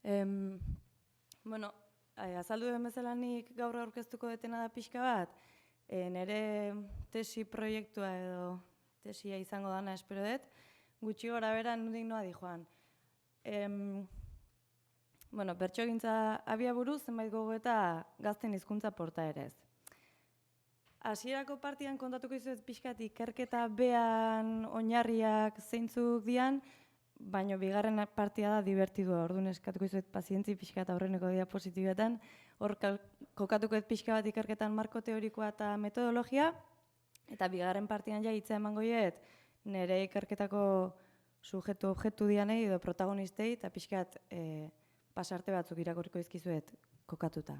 Bueno, azaldu den bezala nik gaur aurkeztuko detena da pixka bat, nire tesi proiektua edo tesia izango dana espero dut, gutxi gora bera nondik noa dijoan. Bueno, bertsogintza abiaburu zenbait gogoeta gazten hizkuntza portaerez. Hasierako partian kontatuko izuet pixkat ikerketa bean oinarriak zeintzuk dian, baina bigarren partia da divertidua, orduan eskatuko izuet pazientzi pixkat aurreneko diapositibetan, hor kokatuko ez pixka bat ikerketan marko teorikoa eta metodologia, eta bigarren partian ja hitza emango iet nire ikerketako sujetu objektu dianei edo protagonistei, eta pixkat pasarte batzuk irakurriko izkizuet kokatuta.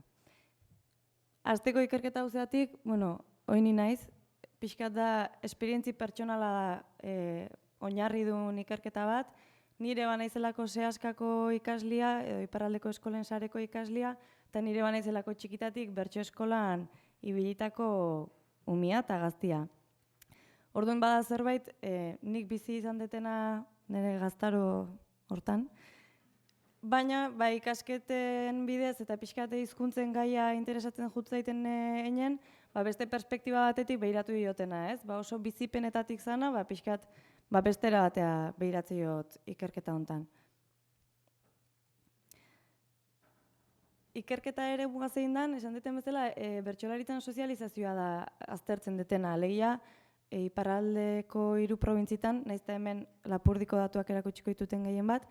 Azteko ikerketa hauzeatik, bueno, oini naiz, pixkat da esperientzi pertsonala da oinarri duen ikerketa bat, nire banaizelako sehaskako ikaslia, edo iparraldeko eskolen sareko ikaslia, eta nire banaizelako txikitatik bertso eskolan ibilitako umia eta gaztia. Orduan bada zerbait, nik bizi izan detena nire gaztaro hortan, baina ikasketen bidez eta pixkate hizkuntzen gaia interesatzen jutzaiten einen, beste perspektiba batetik behiratu diotena, ez? Oso bizipenetatik zana, pixkat bestera batea behiratzen diot ikerketa hontan. Ikerketa ere mugazein dan, esan duten bezala, bertsolaritzan sozializazioa da aztertzen detena. Alegia, iparraldeko 3 probintzitan, naizta hemen Lapurdiko datuak erakutsiko dituten gehien bat,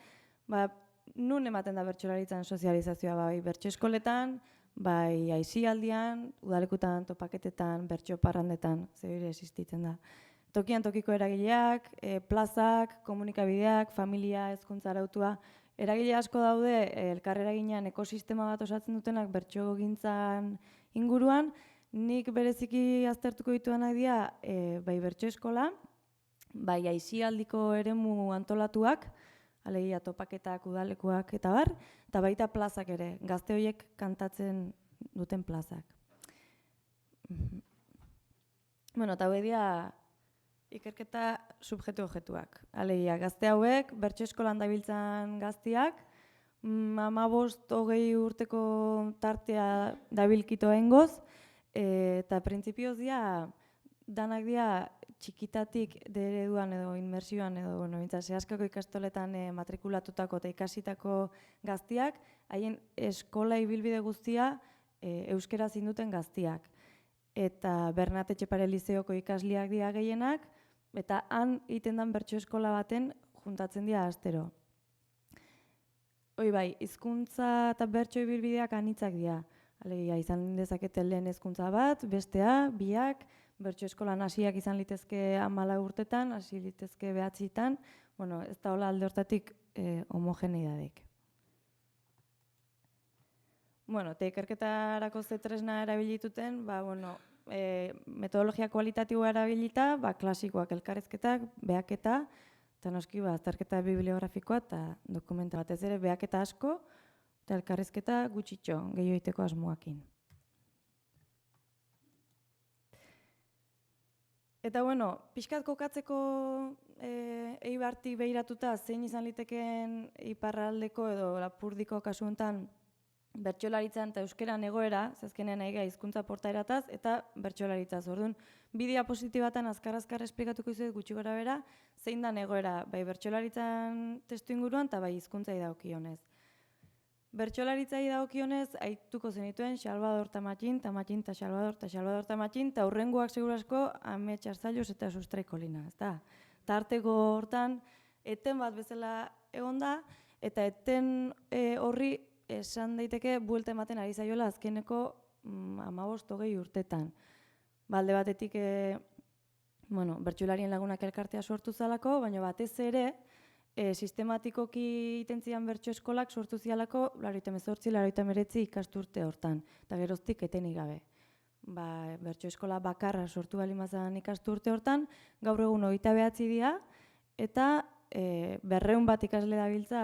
nun ematen da bertsolaritzan sozializazioa, bai bertso eskoletan, bai aisialdian, udalekutan, topaketetan, bertso parrandetan, zebire existitzen da. Tokian tokiko eragileak, plazak, komunikabideak, familia, hezkuntza arautua, eragile asko daude elkarreraginean ekosistema bat osatzen dutenak bertsogintzan inguruan, nik bereziki aztertuko dituanak dira bai bertso eskola, bai aisialdiko eremu antolatuak, alegia topaketak, udalekuak eta bar, eta baita plazak ere, gazte horiek kantatzen duten plazak. Bueno, eta hau edia ikerketa subjektu-objektuak. Alegia, gazte hauek, bertso eskolan dabiltzan gaztiak, 15-20 urteko tartea dabilkito hengoz, eta printzipioz dira, danak dira txikitatik ereduan edo inmersioan edo sehaskako ikastoletan matrikulatutako eta ikasitako gaztiak, haien eskola ibilbide guztia euskera zinduten gaztiak. Eta Bernat Etxepare Lizeoko ikasliak dira gehienak, eta han egiten den bertso eskola baten juntatzen dira astero. Hoi bai, hizkuntza eta bertso ibilbideak anitzak dira. Alegia, izan dezakete lehen hezkuntza bat, bestea, biak, bertso eskolan hasiak izan litezke 14 urtetan, hasi litezke 9etan, bueno, ez da hola alde hortatik homogeneidadik. Bueno, eta ikerketarako ze tresna erabilituten, metodologia kualitatiboa erabilita, klasikoak elkarrezketak, behaketa, eta noski azterketa bibliografikoa eta dokumenta batez ere behaketa asko, eta elkarrezketa gutxitxo, gehiago egiteko asmoakin. Eta pixkat kokatzeko Eibartik behiratuta zein izan liteken iparraldeko edo Lapurdiko kasu honetan bertsolaritzan eta euskeran egoera, zezkenean egia hizkuntza portaerataz eta bertsolaritzaz. Orduan, bi diapositibatan azkar-azkar esplikatuko izuet gutxi gora bera, zein dan egoera, bai bertsolaritzan testu inguruan eta bai hizkuntzai dagokionez. Bertsolaritzai dagokionez, aituko zenituen Salvador Tamatxin, Tamatxin eta Salvador Tamatxin, eta hurrengoak segurasko Amets Arzallus eta Sustrai Kolina. Tarteko hortan, eten bat bezala egon da, eta eten horri esan daiteke buelta ematen ari zaiola azkeneko 15-20 urtetan. Alde batetik bertsolarien lagunak elkartea sortu zalako, baina batez ere sistematikoki itentzian bertso eskolak sortu zialako 1989 ikasturte hortan, eta geroztik etenik gabe. Bertso eskola bakarra sortu balimazan ikasturte hortan, gaur egun 29 dira, eta 200 bat ikasle dabiltza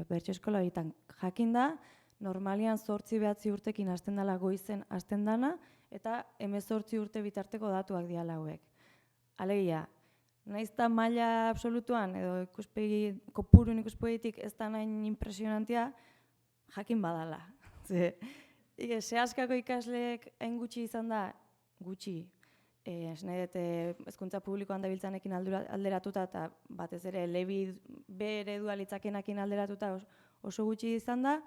bertso eskola egiten jakin da, normalian 8-9 urtekin hasten dela goizen hasten dana, eta 18 urte bitarteko datuak diala hauek. Alegia, Naiz eta maila absolutuan, edo kopurun ikuspegitik ez da nahin impresionantia, jakin badala. Zehazkako ikasleek hain gutxi izan da, gutxi, nahi dut hezkuntza publikoan dabiltzanekin alderatuta, eta batez ere B eredua litzakenakin alderatuta oso gutxi izan da,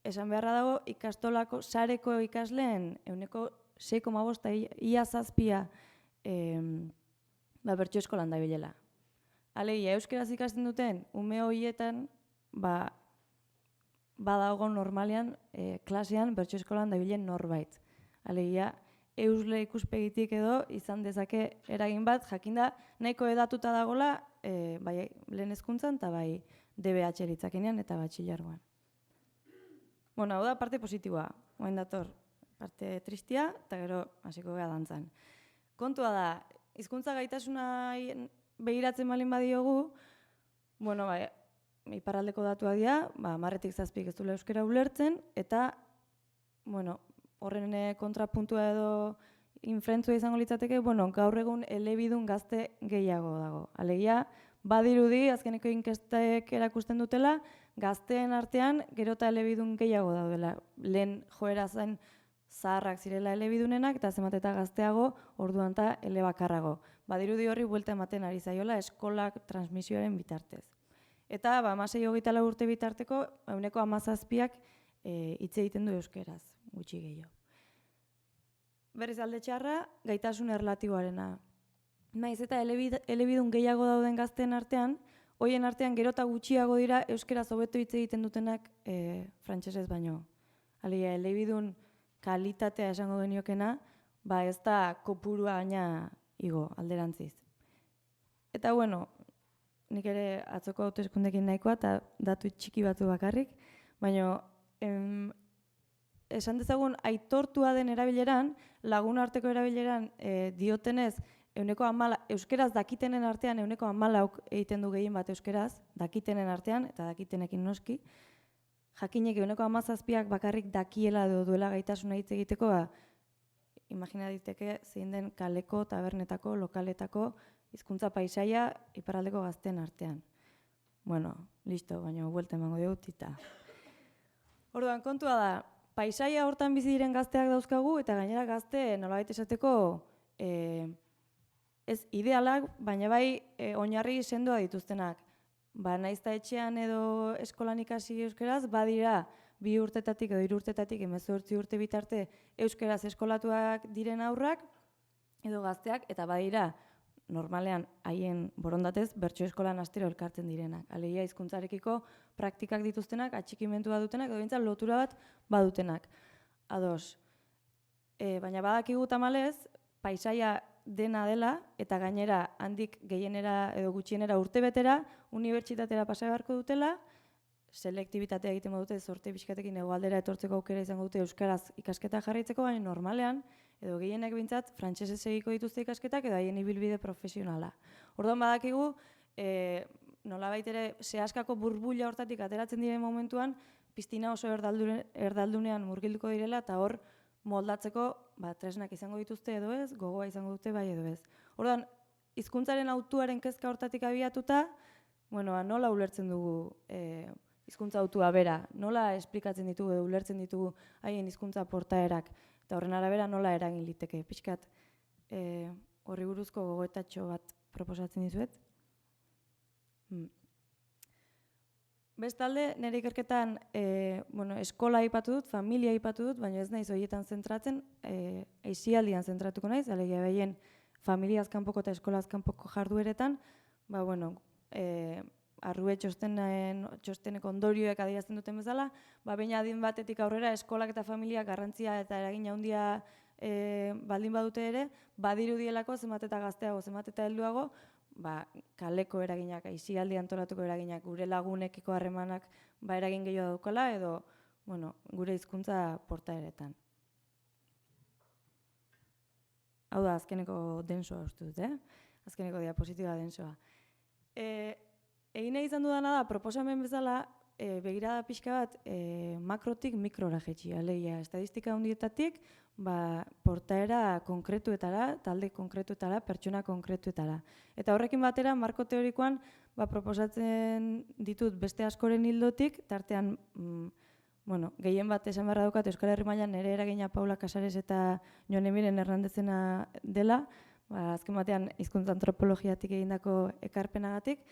esan beharra dago ikastolako sareko ikasleen 6,5 ia 7 bertso eskolan dabilela. Alegia, euskaraz ikasten duten ume horietan badago normalean klasean bertso eskolan dabilen norbait. Alegia, eusle ikuspegitik edo izan dezake eragin bat, jakinda nahiko edatuta dagola bai lehen hezkuntzan eta bai DBH litzakenean eta batxilergoan. Bueno, hau da parte positiboa, oain dator, parte tristia eta gero hasiko gara dantzan. Kontua da, hizkuntza gaitasuna begiratzen balin badiogu, bueno, iparraldeko datua dira, 10-7 ez duela euskara ulertzen, eta, bueno, horren kontrapuntua edo infrentzua izango litzateke, bueno, gaur egun elebidun gazte gehiago dago. Alegia, badirudi, azkeneko inkestek erakusten dutela, gazteen artean gero eta elebidun gehiago daudela. Lehen joera zen zaharrak zirela elebidunenak, eta zenbat eta gazteago orduan eta elebakarrago. Badirudi horri buelta ematen ari zaiola eskolak transmisioaren bitartez. Eta 16-24 urte bitarteko, 17% hitz egiten du euskeraz, gutxi gehiago. Berriz alde txarra, gaitasun erlatiboarena. Naiz eta elebidun gehiago dauden gazteen artean, hoien artean gero eta gutxiago dira euskaraz hobeto hitz egiten dutenak frantsesez baino. Alegia, elebidun kalitatea esango geniokena, ez da kopurua baina igo, alderantziz. Eta bueno, nik ere atzoko hauteskundekin nahikoa eta datu txiki batzu bakarrik, baina esan dezagun aitortua den erabileran, lagun arteko erabileran diotenez, euskeraz dakitenen artean 14% egiten du gehien bat euskeraz, dakitenen artean, eta dakitenekin noski, jakinek 17% bakarrik dakiela duela gaitasuna hitz egiteko, imagina diteke zein den kaleko, tabernetako, lokaletako, hizkuntza paisaia iparraldeko gazteen artean. Bueno, listo, baina buelta emango dugu eta. Orduan, kontua da, paisaia hortan bizi diren gazteak dauzkagu, eta gainera gazte nolabait esateko ez idealak, baina bai oinarri sendoa dituztenak. Naiz eta etxean edo eskolan ikasi euskeraz, badira 2 urtetatik edo 3 urtetatik 18 urte bitarte euskeraz eskolatuak diren haurrak edo gazteak, eta badira normalean haien borondatez bertso eskolan astero elkartzen direnak. Alegia hizkuntzarekiko praktikak dituztenak, atxikimentua dutenak, edo bintzat lotura bat badutenak. Ados. Baina badakigu tamalez, paisaia dena dela, eta gainera handik gehienera edo gutxienera urtebetera, unibertsitatera pasa beharko dutela, selektibitatea egiten badute zorte pixkatekin hegoaldera etortzeko aukera izango dute euskaraz ikasketa jarraitzeko, baina normalean, edo gehienek bintzat, frantsesez egiko dituzte ikasketak edo haien ibilbide profesionala. Orduan badakigu, nolabait ere zehazkako burbuila hortatik ateratzen diren momentuan, piztina oso erdaldunean murgilduko direla, eta hor moldatzeko tresnak izango dituzte edo ez, gogoa izango dute bai edo ez. Orduan, hizkuntzaren hautuaren kezka hortatik abiatuta, nola ulertzen dugu hizkuntza hautua bera, nola esplikatzen ditugu edo ulertzen ditugu haien hizkuntza portaerak, eta horren arabera nola eragin liteke. Pixkat, horri buruzko gogoetatxo bat proposatzen dizuet. Bestalde, nire ikerketan eskola aipatu dut, familia aipatu dut, baina ez naiz horietan zentratzen, aisialdian zentratuko naiz, alegia behien familiaz kanpoko eta eskolaz kanpoko jardueretan, arrue txosteneko ondorioek adierazten duten bezala, baina adin batetik aurrera eskolak eta familiak garrantzia eta eragina handia baldin badute ere, badirudielako zenbat eta gazteago, zenbat eta helduago, kaleko eraginak, aisialdi antolatuko eraginak, gure lagunekiko harremanak eragin gehiago daukala, edo gure hizkuntza portaeretan. Hau da, azkeneko densoa uste dut, azkeneko diapositiba densoa. Egin nahi izan dudana da, proposamen bezala, begirada pixka bat makrotik mikrora jetxi, alegia, estadistika handietatik, portaera konkretuetara, talde konkretuetara, pertsona konkretuetara. Eta horrekin batera, marko teorikoan, proposatzen ditut beste askoren hildotik, tartean, gehien bat esan beharra daukat, Euskal Herri mailan nire eragina Paula Casares eta Jon Emiren Hernandezena dela, azken batean hizkuntza antropologiatik egindako ekarpenagatik.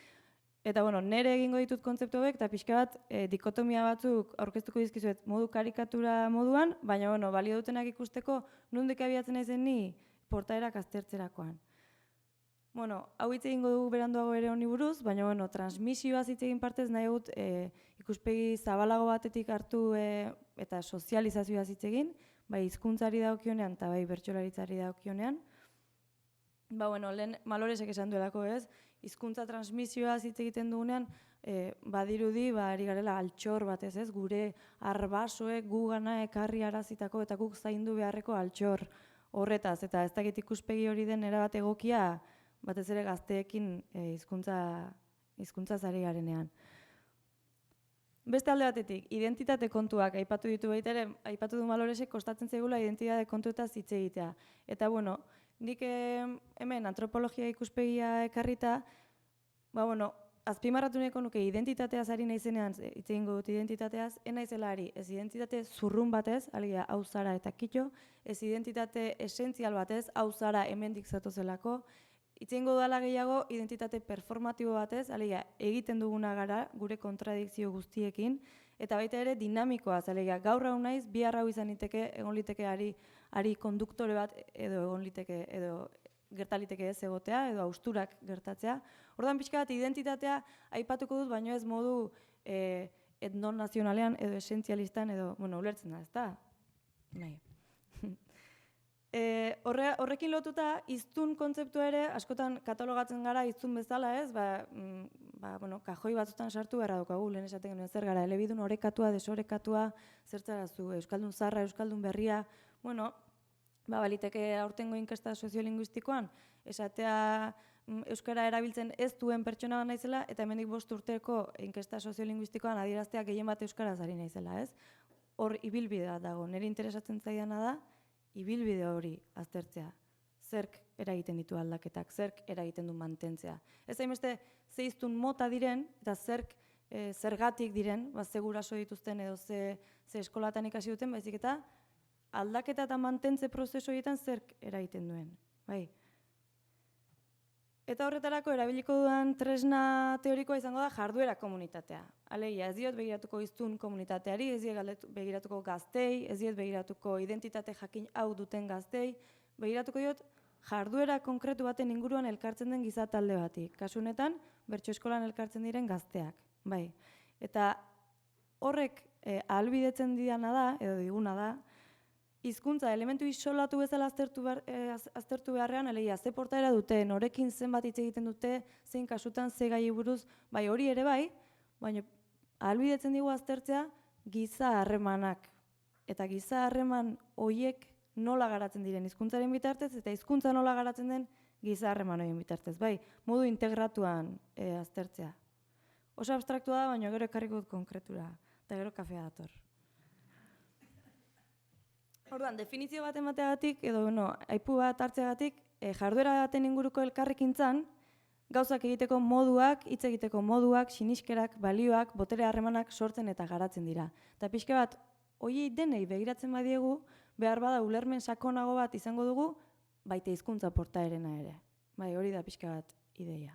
Eta nire egingo ditut kontzeptu hauek, eta pixka bat dikotomia batzuk aurkeztuko dizkizuet modu karikatura moduan, baina balio dutenak ikusteko nondik abiatzen naizen ni portaerak aztertzerakoan. Hau hitz egingo dugu beranduago ere honi buruz, baina transmisioaz hitz egin partez nahi dut ikuspegi zabalago batetik hartu eta sozializazioaz hitz egin, bai hizkuntzari dagokionean eta bai bertsolaritzari dagokionean. Lehen Maloresek esan duelako ez, hizkuntza transmisioaz hitz egiten dugunean, badirudi, ari garela altxor batez ez, gure arbasoek gugana ekarri arazitako eta guk zaindu beharreko altxor horretaz, eta ez dakit ikuspegi hori den erabat egokia, batez ere gazteekin hizkuntza zari garenean. Beste alde batetik, identitate kontuak aipatu ditu baita ere, aipatu du Maloresek kostatzen zaigula identitate kontuetaz hitz egitea. Eta nik hemen antropologia ikuspegia ekarrita, azpimarratu nahiko nuke identitateaz ari naizenean, hitz egingo dut identitateaz, naizela ari, ez identitate zurrun batez, alegia hau zara eta kitxo, ez identitate esentzial batez, hau zara hemendik zatozelako, hitz egingo dudala gehiago identitate performatibo batez, alegia egiten duguna gara gure kontradikzio guztiekin, eta baita ere dinamikoaz, alegia gaur hau naiz, bihar hau izan liteke, egon liteke ari konduktore bat edo egon liteke, edo gertaliteke ez egotea, edo austurak gertatzea. Orduan pixka bat identitatea aipatuko dut, baino ez modu etnonazionalean edo esentzialistan edo, ulertzen da, ez da? Nahi. Horrekin lotuta, hiztun kontzeptua ere, askotan katalogatzen gara hiztun bezala ez, kajoi batzutan sartu beharra daukagu, lehen esaten genuen zer gara, elebidun orekatua, desorekatua, zertzarazu, euskaldun zarra, euskaldun berria, baliteke aurtengo inkesta soziolinguistikoan, esatea euskara erabiltzen ez duen pertsona naizela, eta hemendik 5 urteko inkesta soziolinguistikoan adieraztea gehien bat euskaraz ari naizela, ez? Hor ibilbidea dago, nire interesatzen zaidana da, ibilbide hori aztertzea. Zerk eragiten ditu aldaketak, zerk eragiten du mantentzea. Ez hainbeste ze hiztun mota diren, eta zergatik diren, ze guraso dituzten edo ze eskolatan ikasi duten, baizik eta aldaketa eta mantentze prozesu horietan zerk eragiten duen. Eta horretarako erabiliko dudan tresna teorikoa izango da jarduera komunitatea. Alegia, ez diot begiratuko hiztun komunitateari, ez diot begiratuko gaztei, ez diot begiratuko identitate jakin hau duten gaztei, begiratuko diot jarduera konkretu baten inguruan elkartzen den giza talde bati. Kasu honetan, bertso eskolan elkartzen diren gazteak. Eta horrek ahalbidetzen didana da, edo diguna da, hizkuntza elementu isolatu bezala aztertu beharrean, alegia, ze portaera dute, norekin zenbat hitz egiten dute, zein kasutan, ze gai buruz, hori ere baina ahalbidetzen digu aztertzea giza harremanak. Eta giza harreman horiek nola garatzen diren hizkuntzaren bitartez, eta hizkuntza nola garatzen den giza harreman horien bitartez, modu integratuan aztertzea. Oso abstraktua da, baina gero ekarriko dut konkretura, eta gero kafea dator. Orduan, definizio bat emateagatik, edo aipu bat hartzeagatik, jarduera baten inguruko elkarrekintzan, gauzak egiteko moduak, hitz egiteko moduak, siniskerak, balioak, botere harremanak sortzen eta garatzen dira. Eta pixka bat, horiei denei begiratzen badiegu, behar bada ulermen sakonago bat izango dugu, baita hizkuntza portaerena ere. Hori da pixka bat ideia.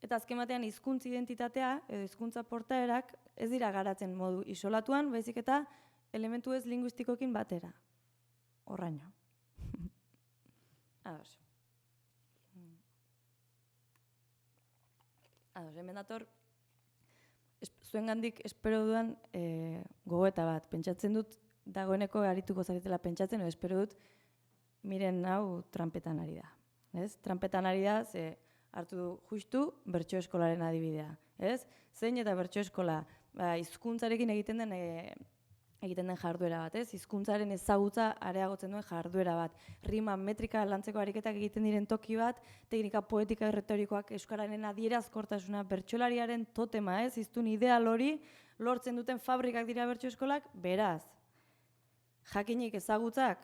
Eta azken batean hizkuntza identitatea, edo hizkuntza portaerak, ez dira garatzen modu isolatuan, baizik eta elementu ez linguistikoekin batera. Horraino. Ados, hemen dator, zuengandik espero dudan gogoeta bat. Pentsatzen dut, dagoeneko arituko zaretela pentsatzen, edo espero dut, miren hau trampetan ari da. Trampetan ari da, ze hartu du justu bertso eskolaren adibidea. Zein eta bertso eskola, hizkuntzarekin egiten den egiten den jarduera bat, ez? Hizkuntzaren ezagutza areagotzen duen jarduera bat. Rima, metrika, lantzeko ariketak egiten diren toki bat, teknika poetika erretorikoak, euskararen adierazkortasuna, bertsolariaren totema, ez? Hiztun ideal hori lortzen duten fabrikak dira bertso eskolak, beraz. Jakinik ezagutzak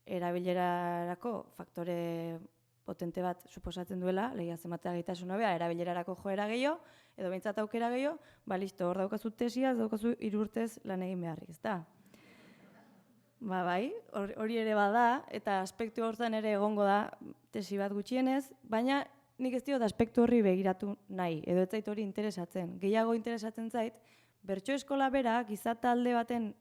erabilerarako faktore potente bat suposatzen duela, legia zematea gaitasun hobea, erabilerarako joera gehiago, edo behintzat aukera gehiago, listo, hor daukazu tesia, ez daukazu 3 urtez lan egin beharrik, ezta? Bai, hori ere bada, eta aspektu hortan ere egongo da tesi bat gutxienez, baina nik ez diot aspektu horri begiratu nahi, edo ez zait hori interesatzen. Gehiago interesatzen zait, bertso eskola bera, giza talde baten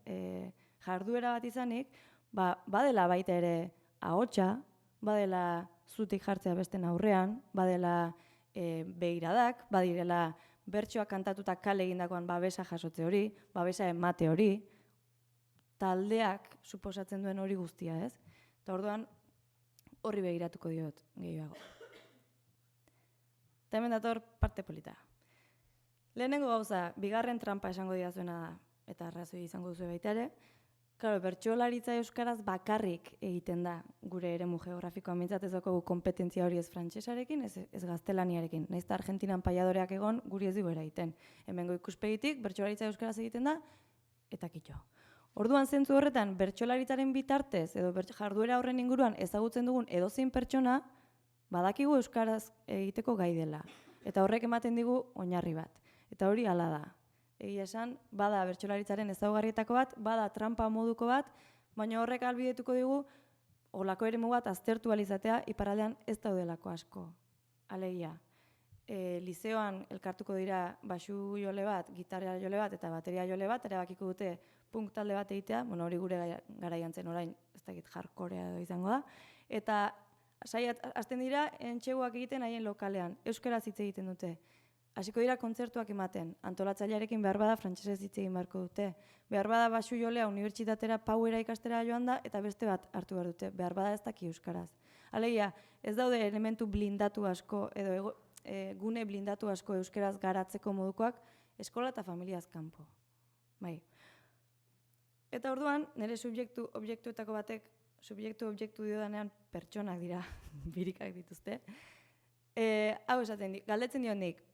jarduera bat izanik, badela baita ere ahotsa, badela zutik jartzea besten aurrean, badela begiradak, badirela bertsoak kantatuta kale egindakoan babesa jasotze hori, babesa emate hori, taldeak suposatzen duen hori guztia, ez? Eta orduan horri begiratuko diot gehiago. Eta hemen dator parte polita. Lehenengo gauza, bigarren trampa esango didazuena da, eta arrazoi izango duzu baita ere. Claro, bertsolaritza euskaraz bakarrik egiten da gure eremu geografikoan, mintzat ez daukagu konpetentzia hori ez frantsesarekin, ez gaztelaniarekin. Nahiz eta Argentinan paiadoreak egon, guri ez digera egiten. Hemengo ikuspegitik, bertsolaritza euskaraz egiten da, eta kitxo. Orduan zentzu horretan, bertsolaritzaren bitartez, edo jarduera horren inguruan ezagutzen dugun edozein pertsona, badakigu euskaraz egiteko gai dela. Eta horrek ematen digu oinarri bat. Eta hori hala da. Egia esan, bada bertsolaritzaren ezaugarrietako bat, bada trampa moduko bat, baina horrek ahalbidetuko digu olako eremu bat aztertu alizatea iparraldean ez daudelako asko. Alegia, lizeoan elkartuko dira baxu jole bat, gitarra jole bat eta bateria jole bat, erabakiko dute punk talde bat egitea, hori gure garaian zen orain, ez dakit hardcorea edo izango da, eta hasten dira entxeguak egiten haien lokalean, euskaraz hitz egiten dute. Hasiko dira kontzertuak ematen, antolatzailearekin behar bada frantsesez hitz egin beharko dute. Behar bada baxu jolea unibertsitatera pauera ikastera joan da, eta beste bat hartu behar dute. Behar bada ez daki euskaraz. Alegia, ez daude elementu blindatu asko, edo gune blindatu asko euskaraz garatzeko modukoak, eskola eta familiaz kanpo. Bai. Eta orduan, nire subjektuetako batek, subjektu diodanean pertsonak dira, birikak dituzte. Hau esaten di, galdetzen dion nik,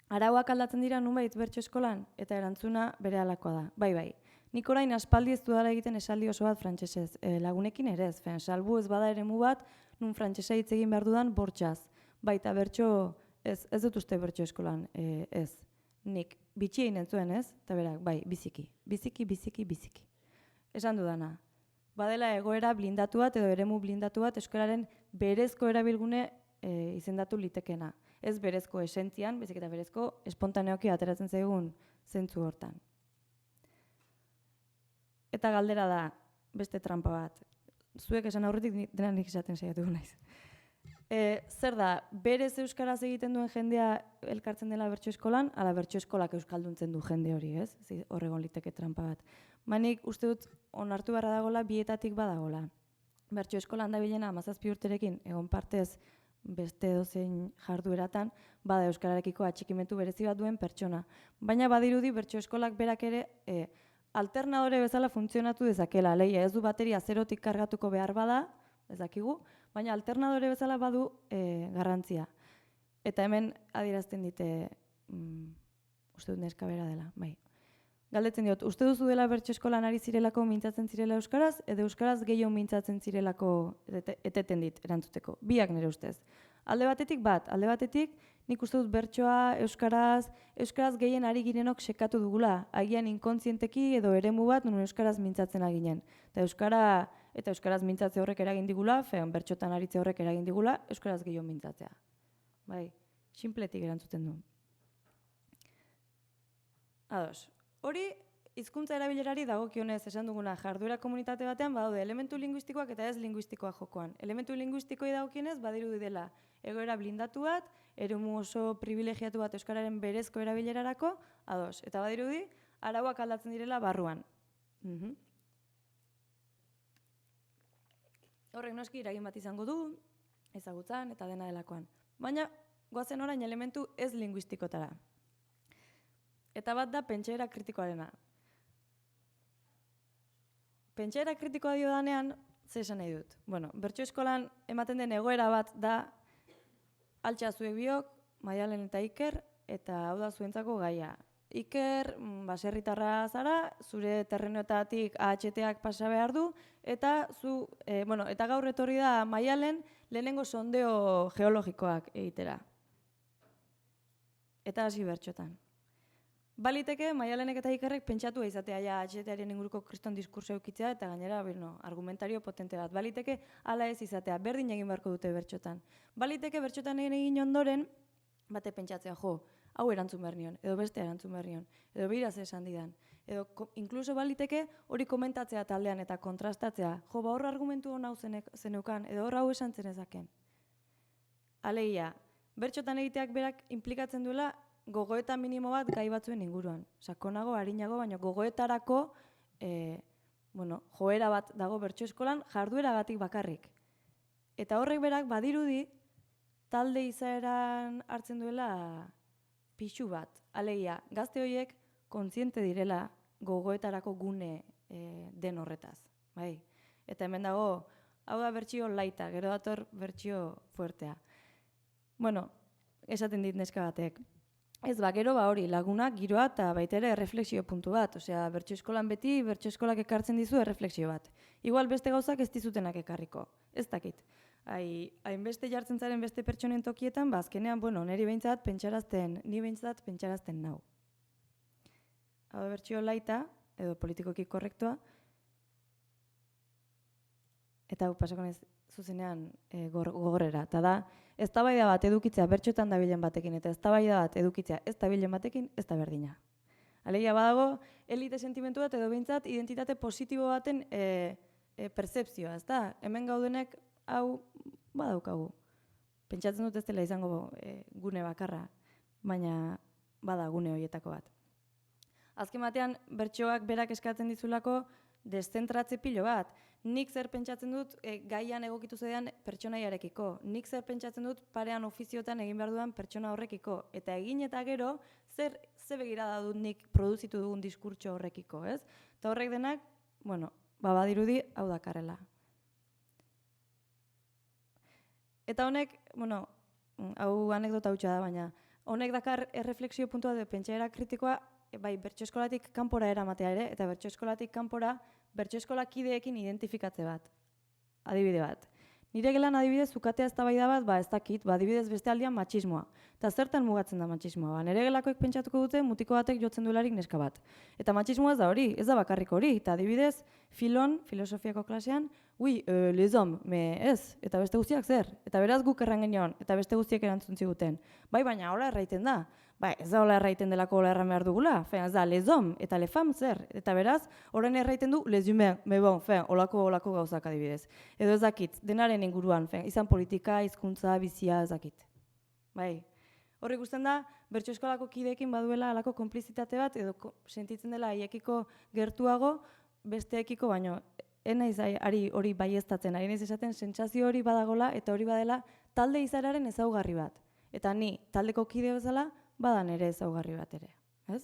arauak aldatzen dira nunbait bertso eskolan, eta erantzuna bere halakoa da. Bai. Nik orain aspaldi ez dudala egiten esaldi oso bat frantsesez. Lagunekin ere ez, salbu ez bada eremu bat, nun frantsesa hitz egin behar dudan bortxaz. Baita bertso, ez dut uste bertso eskolan, ez. Nik bitxi egin entzuen ez, eta berak, bai, biziki. Esan dudana. Badela egoera blindatu bat edo eremu blindatu bat euskararen berezko erabilgune izendatu litekena. Ez berezko esentzian, bezik eta berezko espontaneoki ateratzen zaigun zentzu hortan. Eta galdera da, beste trampa bat. Zuek esan aurretik dena nik esaten saiatuko naiz. Zer da, berez euskaraz egiten duen jendea elkartzen dela bertso eskolan, ala bertso eskolak euskalduntzen du jende hori, ez? Horregon liteke trampa bat. Manik uste dut onartu barra dagola, bietatik badagola. Bertso eskolan da bilena 17 urterekin, egon partez beste dozein jardueratan, bada euskararekiko atxikimendu berezi bat duen pertsona. Baina badirudi bertso eskolak berak ere alternadore bezala funtzionatu dezakela. Leia ez du bateria zerotik kargatuko behar bada, ez dakigu, baina alternadore bezala badu garrantzia. Eta hemen adierazten dite, uste dut neska bera dela, bai. Galdetzen diot, uste duzu dela bertso eskolan ari zirelako mintzatzen zirela euskaraz, edo euskaraz gehiago mintzatzen zirelako eteten dit erantzuteko. Biak nire ustez. Alde batetik, nik uste dut bertsoa euskaraz gehien ari girenok sekatu dugula, agian inkontzienteki edo eremu bat nun euskaraz mintzatzen aginen. Eta euskaraz mintzatze horrek eragin digula, bertxotan aritze horrek eragin digula, euskaraz gehiago mintzatzea. Bai, sinpletik erantzuten du. Ados. Hori, hizkuntza erabilerari dagokionez esan duguna jarduera komunitate batean badaude elementu linguistikoak eta ez linguistikoak jokoan. Elementu linguistikoi dagokionez badirudi dela egoera blindatu bat, eremu oso privilegiatu bat euskararen berezko erabilerarako, ados. Eta badirudi, arauak aldatzen direla barruan. Horrek noski eragin bat izango du, ezagutzan eta dena delakoan. Baina, goazen orain elementu ez linguistikotara. Eta bat da pentsaera kritikoarena. pentsaera kritikoa dio danean, ze esan nahi dut. Bueno, bertso eskolan ematen den egoera bat da, altxa zuek biok, Maialen eta Iker, eta hau da zuentzako gaia. Iker, baserritarra zara, zure terrenoetatik AHT-ak pasa behar du, eta eta gaur etorri da Maialen lehenengo sondeo geologikoak egitera. Eta hasi bertxotan. Baliteke, Maialenek eta Ikerrek pentsatua izatea ja AHT-aren inguruko kriston diskurso eukitzea, eta gainera, argumentario potente bat. Baliteke, hala ez izatea, berdin egin beharko dute bertxotan. Baliteke, bertxotan egin ondoren, bate pentsatzea, hau erantzun behar nion, edo beste erantzun behar nion, edo behiraz esan didan. Edo, inkluso baliteke, hori komentatzea taldean eta kontrastatzea. Hor argumentu hona zeneukan, edo hor hau esan zenezaken. Alegia, bertxotan egiteak berak implikatzen duela gogoeta minimo bat gai batzuen inguruan. Sakonago, harinago, baina gogoetarako joera bat dago bertso eskolan jardueragatik bakarrik. Eta horrek berak badirudi talde izaeran hartzen duela pixu bat. Alegia, gazte horiek kontziente direla gogoetarako gune den horretaz. Bai. Eta hemen dago, hau da bertsio laita, gero dator bertsio fuertea. Bueno, esaten dit neska batek. Ez, gero hori, laguna, giroa eta baita ere erreflexio puntu bat. Osea, bertso eskolan beti, bertso eskolak ekartzen dizu erreflexio bat. Igual beste gauzak ez dizutenak ekarriko. Ez dakit. Hainbeste jartzen zaren beste pertsonen tokietan, azkenean, niri behintzat pentsarazten nau. Hau da bertsio laita, edo politikoki korrektua, eta hau pasako nez zuzenean gogorrera. Eta da, eztabaida bat edukitzea bertxotan dabilen batekin, eta eztabaida bat edukitzea ez dabilen batekin, ez da berdina. Alegia badago, elite sentimentu bat edo behintzat identitate positibo baten percepzioa, ez da? Hemen gaudenek hau badaukagu. Pentsatzen dut ez dela izango gune bakarra, baina bada gune horietako bat. Azken batean, bertsoak berak eskatzen dizulako deszentratze pilo bat. Nik zer pentsatzen dut gaian egokitu zedean pertsonaiarekiko. Nik zer pentsatzen dut parean ofiziotan egin behar dudan pertsona horrekiko. Eta egin eta gero, ze begirada dut nik produzitu dugun diskurtso horrekiko, ez? Eta horrek denak, badirudi hau dakarrela. Eta honek, hau anekdota hutsa da, baina honek dakar erreflexio puntua edo pentsaera kritikoa bai bertso eskolatik kanpora eramatea ere, eta bertso eskolatik kanpora bertso eskolakideekin identifikatze bat. Adibide bat. Nire gelan adibidez zukatea eztabaida bat, ez dakit, adibidez beste aldian matxismoa. Eta zertan mugatzen da matxismoa? Nire gelakoek pentsatuko dute mutiko batek jotzen duelarik neska bat. Eta matxismoa ez da hori, ez da bakarrik hori. Eta adibidez, filosofiako klasean, les hommes, ez, eta beste guztiak zer. Eta beraz guk erran genion, eta beste guztiak erantzun ziguten. Bai, baina hola erraiten da. Bai, ez da hola erraiten delako hola erran behar dugula. Ez da, les hommes eta les femmes zer. Eta beraz, horren erraiten du, les humains, olako gauzak adibidez. Edo ez dakit, denaren inguruan, izan politika, hizkuntza, bizia, ez dakit. Bai, horri ikusten da, bertso eskolako kideekin baduela alako konplizitate bat, edo sentitzen dela haiekiko gertuago, besteekiko, baino, enaiz hori baieztatzen, ari naiz esaten sentsazio hori badagola, eta hori badela talde izaeraren ezaugarri bat. Eta ni, taldeko kide bezala, badan ere ezaugarri bat ere, ez?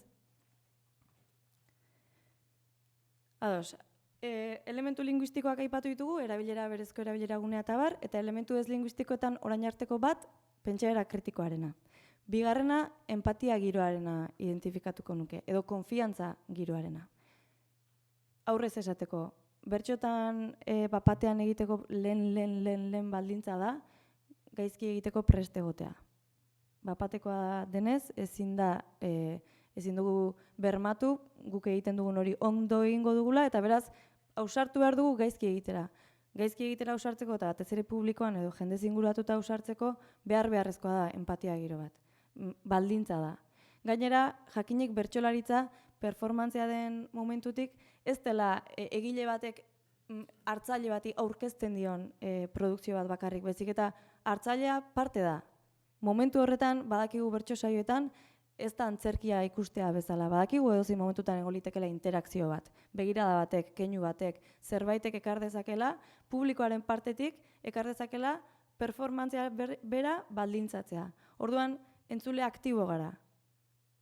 Ados, elementu linguistikoak aipatu ditugu, berezko erabilera gunea eta bar, eta elementu ez linguistikoetan orain arteko bat, pentsaera kritikoarena. Bigarrena, empatia giroarena identifikatuko nuke, edo konfiantza giroarena. Aurrez esateko, bertxotan bapatean egiteko lehen baldintza da, gaizki egiteko prest egotea. Bapatekoa denez, ezin dugu bermatu, guk egiten dugun hori ondo egingo dugula, eta beraz, ausartu behar dugu gaizki egitera. Gaizki egitera ausartzeko eta batez ere publikoan edo jendez inguratuta ausartzeko beharrezkoa da empatia giro bat. Baldintza da. Gainera, jakinik bertsolaritza performantzia den momentutik, ez dela egile batek hartzaile bati aurkezten dion produkzio bat bakarrik, bezik eta hartzailea parte da. Momentu horretan, badakigu bertso saioetan, ez da antzerkia ikustea bezala. Badakigu edozein momentutan egon litekela interakzio bat. Begirada batek, keinu batek, zerbaitek ekar dezakela, publikoaren partetik ekar dezakela performantzia bera baldintzatzea. Orduan, entzule aktibo gara.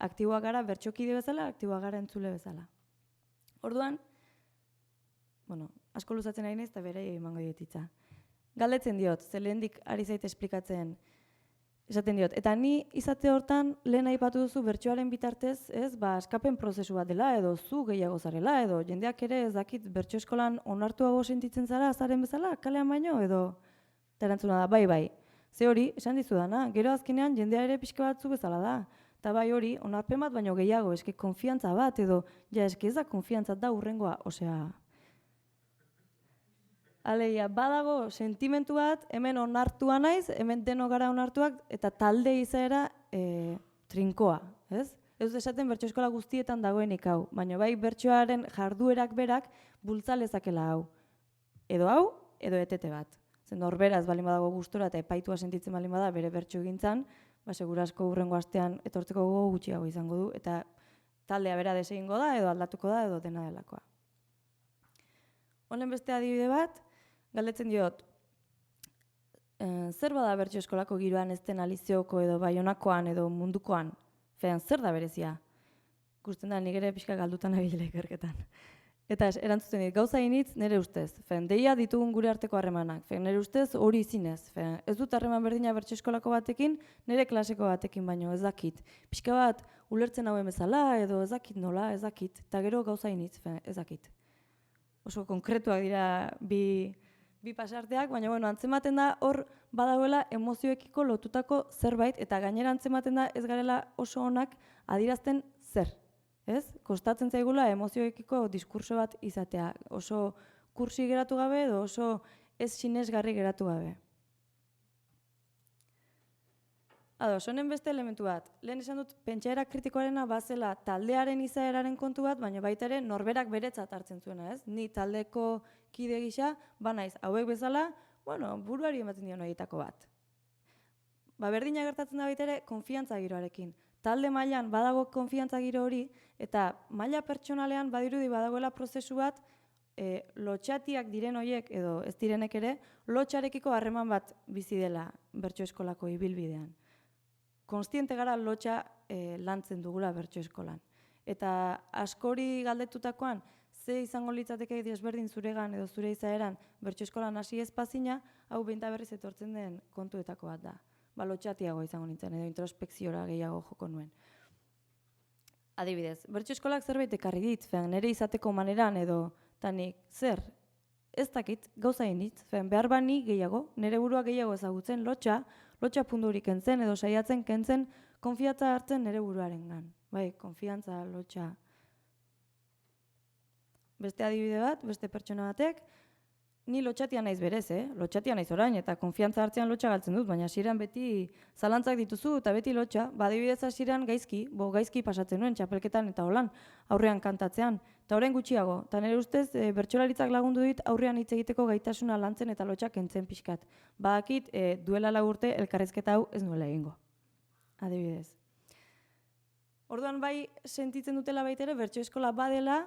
Aktiboak gara bertsokide bezala, aktiboak gara entzule bezala. Orduan, asko luzatzen ari naiz eta bere emango diot hitza. Galdetzen diot, ze lehendik ari zait esplikatzen, esaten diot. Eta ni izate hortan lehen aipatu duzu bertsoaren bitartez, askapen prozesu bat dela, edo zu gehiago zarela, edo jendeak ere ez dakit bertso eskolan onartuago sentitzen zara, zaren bezala, kalean baino, edo eta erantzuna da, bai. Ze hori, esan dizudana, gero azkenean jendea ere pixka batzu bezala da. Eta bai hori, onarpen bat baino gehiago, eske konfiantza bat, edo, eske ez da konfiantza da hurrengoa, osea. Alegia, badago sentimentu bat, hemen onartua naiz, hemen deno gara onartuak, eta talde izaera trinkoa, ez? Ez dut esaten bertso eskola guztietan dagoenik hau, baina bai bertsoaren jarduerak berak bultza lezakela hau. Edo etete bat. Zen norberaz balin badago gustora eta epaitua sentitzen balin bada bere bertso egintzan, segurasko hurrengo astean etortzeko gogo gutxiago izango du, eta taldea bera desegingo da, edo aldatuko da, edo dena delakoa. Honen beste adibide bat, galdetzen diot, zer bada bertso eskolako giroan ez den Alizioko edo Baionakoan edo mundukoan? Zer da berezia? Gusten da, nik ere pixka galdutan abile ikerketan. Eta erantzuten dit, gauza initz nire ustez. Deia ditugun gure arteko harremanak. Nire ustez hori izinez. Ez dut harreman berdina bertso eskolako batekin, nire klaseko batekin baino ez dakit. Pixka bat ulertzen hauen bezala edo ez dakit nola, ez dakit. Eta gero gauza initz, ez dakit. Oso konkretuak dira bi pasarteak, baina antzematen da hor badagoela emozioekiko lotutako zerbait, eta gainera antzematen da ez garela oso onak adierazten zer. Ez? Kostatzen zaigula emozioekiko diskurso bat izatea. Oso kursi geratu gabe edo oso ez sinesgarri geratu gabe. Honen beste elementu bat. Lehen esan dut, pentsaera kritikoarena bazela taldearen izaeraren kontu bat, baina baita ere norberak beretzat hartzen zuena, ez? Ni taldeko kide gisa, banaiz, hauek bezala, buruari ematen dion horietako bat. Berdina gertatzen da baita ere, konfiantza giroarekin. Talde mailan badago konfiantza giro hori, eta maila pertsonalean badirudi badagoela prozesu bat, lotxatiak diren horiek, edo ez direnek ere, lotxarekiko harreman bat bizi dela bertso eskolako ibilbidean. Konstiente gara lotxa lantzen dugula bertso eskolan. Eta askori galdetutakoan, ze izango litzateke desberdin zuregan edo zure izaeran bertso eskolan hasi ezpazina, hau behin berriz etortzen den kontuetako bat da. Lotxatiago izango nintzen, edo introspekziora gehiago joko nuen. Adibidez, bertso eskolak zerbait ekarri dit, nire izateko maneran edo, tanik, zer, ez dakit, gauza initz, behar bani gehiago, nire burua gehiago ezagutzen, lotxa pundurik kentzen edo saiatzen kentzen, konfiantza hartzen nire buruaren gan. Bai, konfiantza, lotxa. Beste adibide bat, beste pertsona batek, ni lotxatia naiz berez, lotxatia naiz orain, eta konfiantza hartzean lotxa galtzen dut, baina hasieran beti zalantzak dituzu, eta beti lotxa, adibidez hasieran gaizki pasatzen nuen, txapelketan eta holan, aurrean kantatzean, eta orain gutxiago, eta nire ustez, bertsolaritzak lagundu dit aurrean hitz egiteko gaitasuna lantzen eta lotxak kentzen pixkat. Badakit, duela 4 urte elkarrizketa hau ez nuela egingo. Adibidez. Orduan bai sentitzen dutela baita ere, bertso eskola badela,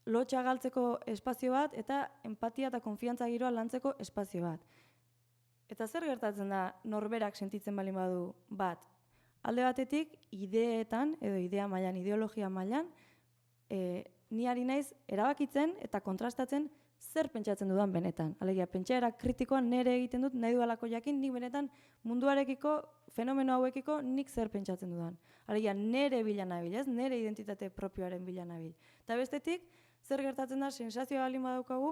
lotxa galtzeko espazio bat eta empatia eta konfiantza giroa lantzeko espazio bat. Eta zer gertatzen da norberak sentitzen balin badu bat? Alde batetik, ideetan, edo idea mailan, ideologia mailan, ni ari naiz erabakitzen eta kontrastatzen zer pentsatzen dudan benetan. Alegia, pentsaera kritikoan nire egiten dut, nahi dualako jakin, nik benetan munduarekiko, fenomeno hauekiko, nik zer pentsatzen dudan. Alegia, nire bila nabil, ez? Nire identitate propioaren bila nabil. Eta bestetik, zer gertatzen da, sensazioa balin badaukagu,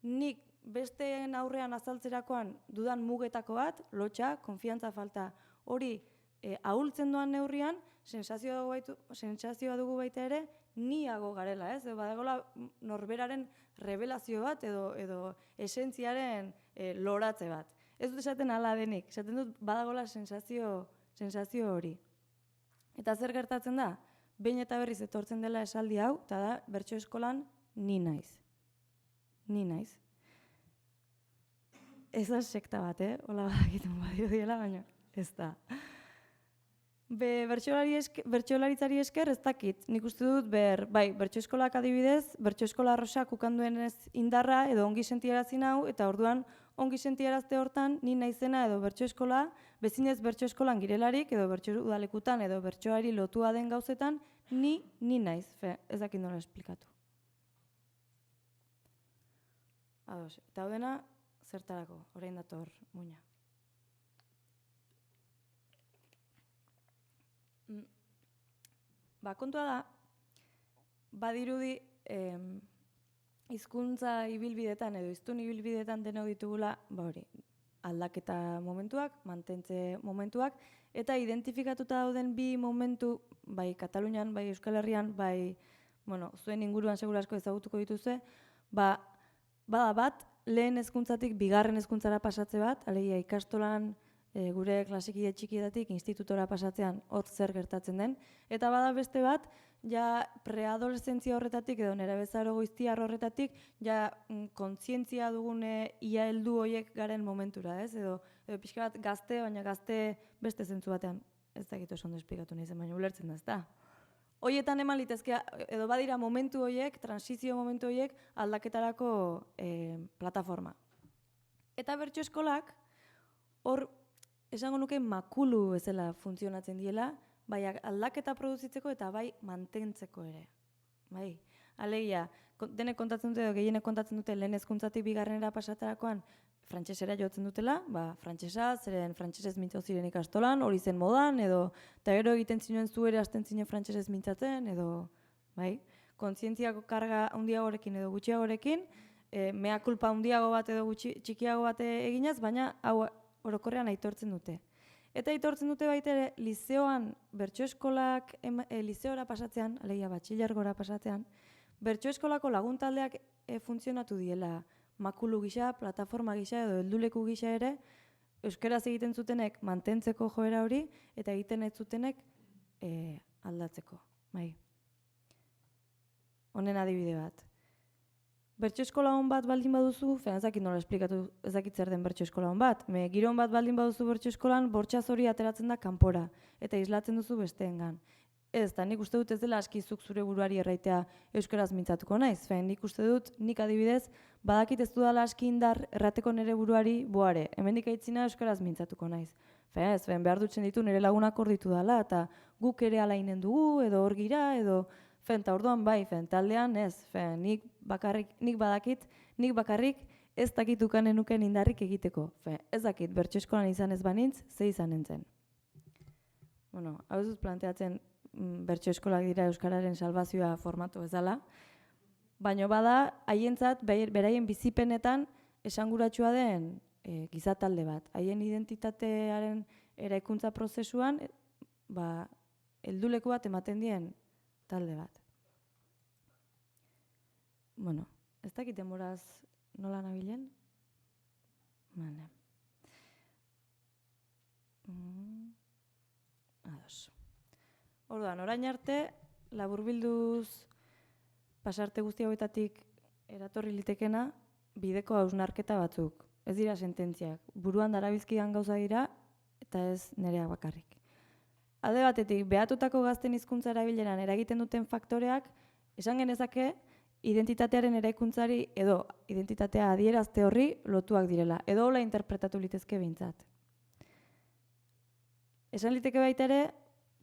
nik besteen aurrean azaltzerakoan dudan mugetako bat, lotxa, konfiantza falta, hori ahultzen doan neurrian, sensazioa dugu baita ere, niago garela, ez? Badagoela norberaren revelazio bat edo esentziaren loratze bat. Ez dut esaten hala denik, esaten dut badagoela sensazio hori. Eta zer gertatzen da? Behin eta berriz etortzen dela esaldi hau, eta da, bertso eskolan ni naiz. Ni naiz. Ez da sekta bat, hola badakitun badio diela, baina ez da. Bertsolaritzari esker ez dakit, nik uste dut bertso eskolak adibidez, bertso eskola arrosak ukanduen ez indarra edo ongi sentiarazin hau, eta orduan ongi sentiarazte hortan ni naizena edo bertso eskola, bezinez bertso eskolan girelarik edo bertso udalekutan edo bertsoari lotua den gauzetan, ni naiz, ez dakit nola esplikatu. Ados. Eta hau dena, zertarako, orain dator muina. Kontua da, badirudi hizkuntza ibilbidetan edo hiztun ibilbidetan denok ditugula, hori, aldaketa momentuak, mantentze momentuak, eta identifikatuta dauden bi momentu, bai Katalunian, bai Euskal Herrian, bai, zuen inguruan seguru asko ezagutuko dituzue, bada bat, lehen hezkuntzatik bigarren hezkuntzara pasatze bat, alegia ikastolan gure klasikide txikietatik institutora pasatzean hor zer gertatzen den, eta bada beste bat, ja preadoleszentzia horretatik edo nerabezaro goiztiar horretatik ja kontzientzia dugune ia heldu hoiek garen momentura, ez? Edo pixka bat gazte, baina gazte beste zentzu batean, ez dakit oso ondo esplikatu nahi zen, baina ulertzen da, ezta? Hoietan eman litezke, edo badira momentu hoiek, transizio momentu hoiek aldaketarako plataforma. Eta bertso eskolak hor esango nuke makulu ezela funtzionatzen diela, bai aldaketa produzitzeko eta bai mantentzeko ere. Bai, alegia, denek kontatzen dute edo gehienek kontatzen dute lehen hezkuntzatik bigarrenera pasatarakoan frantsesera jotzen dutela, frantsesa, zeren frantsesez mintzo ziren ikastolan, hori zen modan, edo, eta gero egiten zinuen zu ere hasten zinen frantsesez mintzatzen, edo, bai, kontzientziako karga handiagorekin edo gutxiagorekin, mea kulpa handiago bat edo txikiago bat eginaz, baina hau orokorrean aitortzen dute. Eta aitortzen dute baita ere, lizeoan, bertso eskolak lizeora pasatzean, alegia batxilergora pasatzean, bertso eskolako laguntaldeak funtzionatu diela, makulu gisa, plataforma gisa edo helduleku gisa ere, euskaraz egiten zutenek mantentzeko joera hori, eta egiten ez zutenek aldatzeko. Bai. Honen adibide bat. Bertso eskola hon bat baldin baduzu, ez dakit nola esplikatu, ez dakit zer den bertso eskola hon bat. Giro hon bat baldin baduzu bertso eskolan, bortxaz hori ateratzen da kanpora, eta islatzen duzu besteengan. Ez, eta nik uste dut ez dela askizuk zure buruari erraitea euskaraz mintzatuko naiz. Nik uste dut, nik adibidez, badakit ez dudala aski indar errateko nire buruari boare, hemendik aitzina euskaraz mintzatuko naiz. Behar dutzen ditu nire lagunak hor ditu dela, eta guk ere alainen dugu, edo hor gira, edo... Eta orduan bai, taldean ez, nik badakit, nik bakarrik ez dakit ukanen nuken indarrik egiteko. Ez dakit, bertso eskolan izan ez banintz, ze izan nintzen. Hau ez dut planteatzen bertso eskolak dira euskararen salbazioa formatu bezala, baina bada, haientzat, beraien bizipenetan esanguratsua den gizatalde bat. Haien identitatearen eraikuntza prozesuan, helduleku bat ematen dien talde bat. Ez dakit denboraz nola nabilen? Ados. Orduan, orain arte, laburbilduz pasarte guzti hauetatik eratorri litekena bideko hausnarketa batzuk. Ez dira sententziak. Buruan darabilzkidan gauza dira, eta ez nereak bakarrik. Alde batetik, behatutako gazten hizkuntza erabileran eragiten duten faktoreak, esan genezake, identitatearen eraikuntzari edo identitatea adierazte horri lotuak direla, edo hola interpretatu litezke behintzat. Esan liteke baita ere,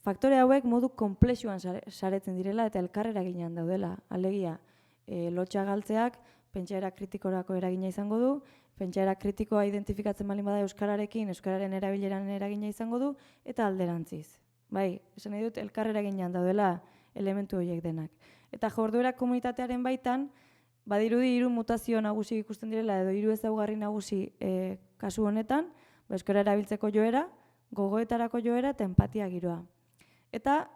faktore hauek modu konplexuan saretzen direla eta elkarrera ginean daudela. Alegia, lotxa galtzeak pentsaera kritikorako eragina izango du, pentsaera kritikoa identifikatzen baldin bada euskararekin, euskararen erabileran eragina izango du, eta alderantziz. Bai, esan nahi dut, elkarrera ginean daudela elementu horiek denak. Eta jorduera komunitatearen baitan, badirudi 3 mutazio nagusi ikusten direla, edo 3 ezaugarri nagusi kasu honetan, euskara erabiltzeko joera, gogoetarako joera eta empatia giroa. Eta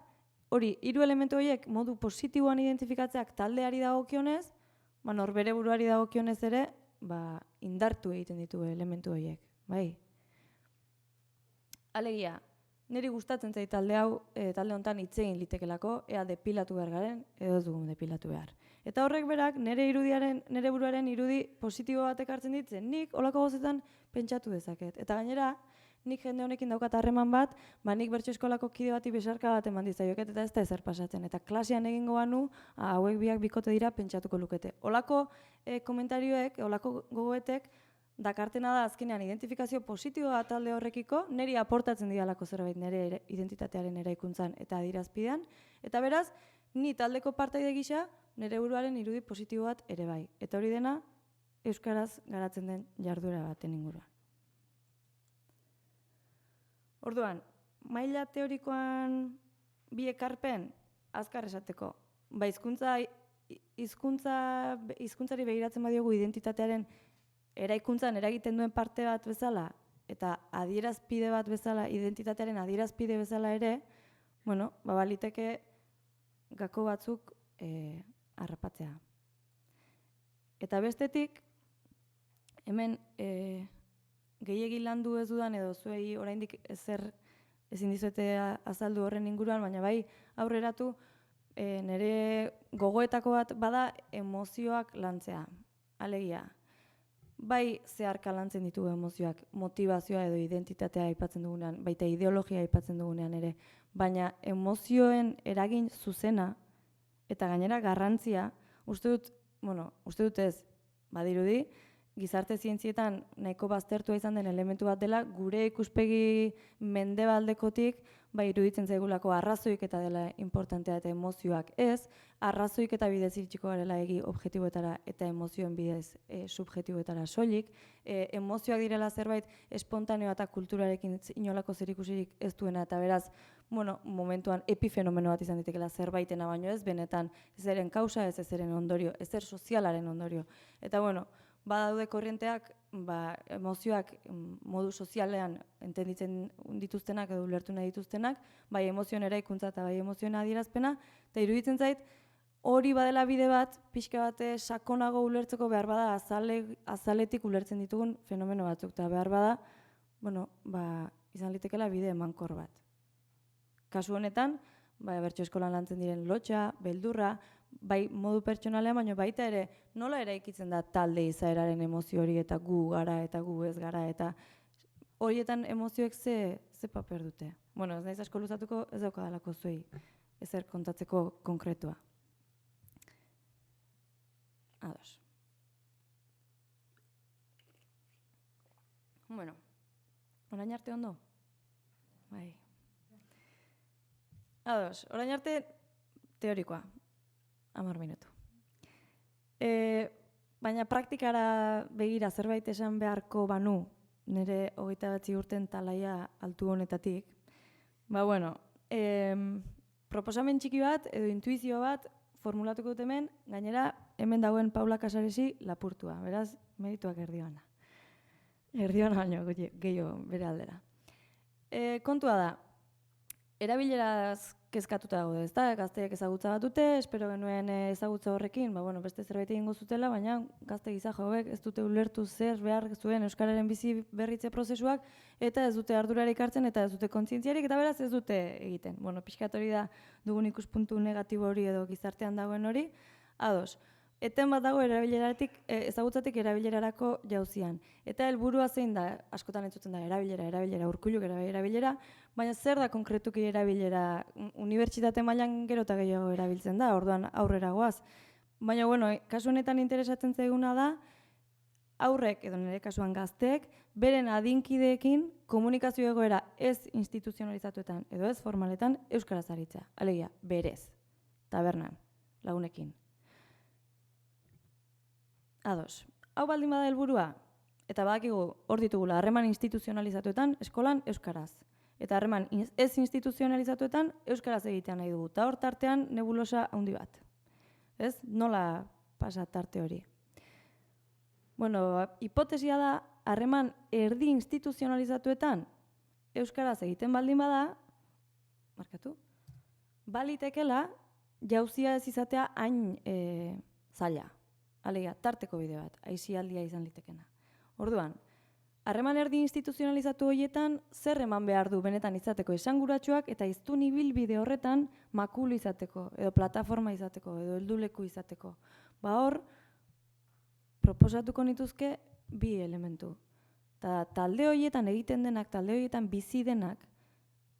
hori, 3 elementu horiek modu positiboan identifikatzeak taldeari dagokionez, norbere buruari dagokionez ere, indartu egiten ditu elementu horiek. Bai. Alegia, niri gustatzen zait talde hau, talde honetan hitz egin litekelako, ea depilatu behar garen, edo ez dugun depilatu behar. Eta horrek berak, nire buruaren irudi positibo batek hartzen ditzen, nik olako gozetan pentsatu dezaket. Eta gainera, nik jende honekin daukat harreman bat, nik bertso eskolako kide bati besarka bat eman dizaioket eta ez da ezer pasatzen. Eta klasean egingo banu, hauek biak bikote dira pentsatuko lukete. Olako komentarioek, olako gogoetek, dakartena da azkenean identifikazio positiboa talde horrekiko, niri aportatzen didalako zerbait nire identitatearen eraikuntzan eta adierazpidean, eta beraz, ni taldeko partaide gisa nire buruaren irudi positibo bat ere bai. Eta hori dena, euskaraz garatzen den jarduera baten inguruan. Orduan, maila teorikoan bi ekarpen azkar esateko. Ba, hizkuntzari begiratzen badiogu identitatearen eraikuntzan eragiten duen parte bat bezala eta adierazpide bat bezala, identitatearen adierazpide bezala ere, bueno, ba, baliteke gako batzuk harrapatzea. Eta bestetik, hemen gehiegi landu ez dudan edo zuei oraindik ezer ezin dizuete azaldu horren inguruan, baina bai aurreratu nire gogoetako bat bada emozioak lantzea. Alegia, bai zeharka lantzen ditugu emozioak, motivazioa edo identitatea aipatzen dugunean, baita ideologia aipatzen dugunean ere, baina emozioen eragin zuzena eta gainera garrantzia, uste dut ez, badirudi, gizarte zientzietan nahiko baztertua izan den elementu bat dela, gure ikuspegi mendebaldekotik, bai iruditzen zaigulako arrazoik eta dela importantea eta emozioak ez, arrazoik eta bidez iritsiko garela egi objektiboetara eta emozioen bidez subjektiboetara soilik, emozioak direla zerbait espontaneo eta kulturarekin inolako zerikusirik ez duena eta beraz, momentuan epifenomeno bat izan ditekela zerbaitena baino ez, benetan ezeren kausa ez ezeren ondorio, ezer sozialaren ondorio. Eta badaude korrienteak, emozioak modu sozialean entenditzen dituztenak edo ulertu nahi dituztenak, bai emozioen eraikuntza eta bai emozioen adierazpena, eta iruditzen zait, hori badela bide bat, pixka bate sakonago ulertzeko behar bada azaletik ulertzen ditugun fenomeno batzuk, eta behar bada, izan litekela bide emankor bat. Kasu honetan, bertso eskolan lantzen diren lotxa, beldurra, bai modu pertsonalean, baina baita ere nola eraikitzen da talde izaeraren emozio hori eta gu gara eta gu ez gara eta horietan emozioek ze paper dute. Ez naiz asko luzatuko, ez daukadalako zuei ezer kontatzeko konkretua. Ados. Orain arte ondo? Bai. Ados, orain arte teorikoa. 10 minutu. Baina praktikara begira zerbait esan beharko banu, nire 29 urten talaia altu honetatik, proposamen txiki bat edo intuizio bat formulatuko dut hemen, gainera hemen dagoen Paula Casaresi lapurtua, beraz, merituak erdioana. Erdioana baino, gehiago bere aldera. Kontua da, erabileraz kezkatuta daude, ezta? Gazteak ezagutza bat dute, espero genuen ezagutza horrekin, beste zerbait egingo zutela, baina gazte gizajo hauek ez dute ulertu zer behar zuen euskararen bizi berritze prozesuak, eta ez dute ardurarik hartzen, eta ez dute kontzientziarik, eta beraz ez dute egiten. Pixkat hori da dugun ikuspuntu negatibo hori edo gizartean dagoen hori, ados. Eten bat dago ezagutzatik erabilerarako jauzian. Eta helburua zein da, askotan entzuten da, erabilera, urkulluk erabilera, baina zer da konkretuki erabilera, unibertsitate mailan gero eta gehiago erabiltzen da, orduan aurrera goaz. Baina, kasu honetan interesatzen zaiguna da, aurrek, edo nire kasuan gazteek, beren adinkideekin komunikazio egoera ez instituzionalizatuetan edo ez formaletan euskaraz aritzea. Alegia, berez, tabernan, lagunekin. Ados, hau baldin bada helburua, eta badakigu hor ditugula, harreman instituzionalizatuetan eskolan euskaraz. Eta harreman ez instituzionalizatuetan euskaraz egitea nahi dugu. Eta hor tartean nebulosa handi bat. Ez? Nola pasa tarte hori? Hipotesia da, harreman erdi instituzionalizatuetan euskaraz egiten baldin bada, balitekela jauzia ez izatea hain zaila. Alegia, tarteko bide bat, aisialdia izan litekena. Orduan, harreman erdi instituzionalizatu horietan zer eman behar du benetan izateko esanguratsuak eta hiztun ibilbide horretan makulu izateko, edo plataforma izateko, edo helduleku izateko. Hor, proposatuko nituzke bi elementu. Talde horietan egiten denak, talde horietan bizi denak,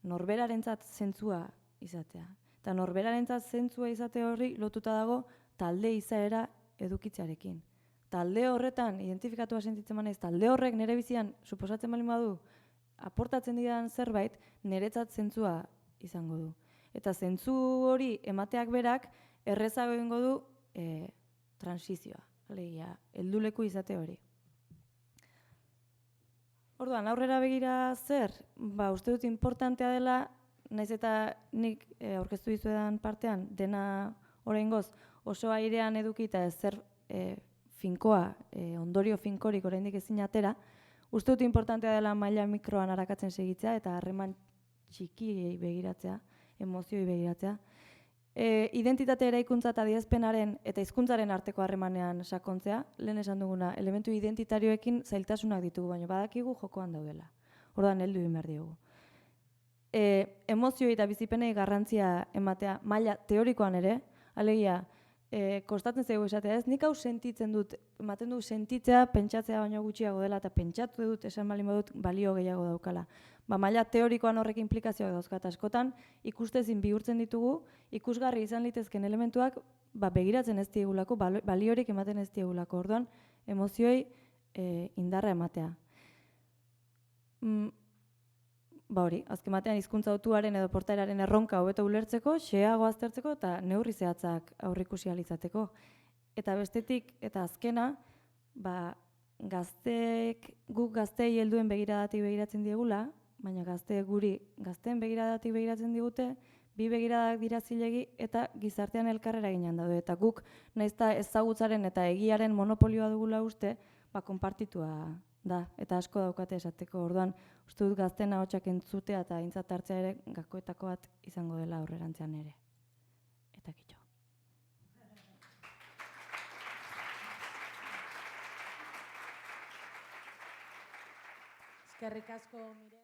norberarentzat zentzua izatea. Eta norberarentzat zentzua izate horri lotuta dago talde izaera edukitzarekin. Talde horretan, identifikatua sentitzen manez, talde horrek nire bizian, suposatzen baldin badu, aportatzen didan zerbait, niretzat zentzua izango du. Eta zentzu hori emateak berak, errezago egingo du transizioa. alegia, helduleku izate hori. Orduan, aurrera begira zer? Uste dut importantea dela, naiz eta nik aurkeztu dizuedan partean, dena oraingoz oso airean edukita zer finkoa, ondorio finkorik oraindik ezin atera, uste dut importantea dela maila mikroan arakatzen segitzea eta harreman txikiei begiratzea, emozioi begiratzea. Identitate eraikuntza eta adierazpenaren eta hizkuntzaren arteko harremanean sakontzea, lehen esan duguna, elementu identitarioekin zailtasunak ditugu, baina badakigu jokoan daudela. Orduan heldu egin behar diogu. Emozioi eta bizipenei garrantzia ematea maila teorikoan ere, alegia, kostatzen zaigu esatea ez, nik hau sentitzen dut, ematen du sentitzea, pentsatzea baino gutxiago dela, eta pentsatu dut, esan balin badut, balio gehiago daukala. Maila teorikoan horrek implikazioak dauzkat askotan, ikustezin bihurtzen ditugu, ikusgarri izan litezken elementuak, begiratzen ez diegulako, baliorik ematen ez diegulako. Orduan, emozioi indarra ematea. Hori, azken batean hizkuntza hautuaren edo portaeraren erronka hobeto ulertzeko, xeago aztertzeko eta neurri zehatzak aurreikusi ahal izateko. Eta bestetik, eta azkena, guk gazteei helduen begiradatik begiratzen diegula, baina gazteen begiradatik begiratzen digute, bi begiradak dira zilegi eta gizartean elkarrera ginen daude. Eta guk, nahiz eta ezagutzaren eta egiaren monopolioa dugula uste, konpartitua da, eta asko daukate esateko. Orduan, uste dut gazten ahotsak entzutea eta aintzat hartzea ere gakoetako bat izango dela aurrerantzean ere. Eta kitxo. Eskerrik asko, Miren.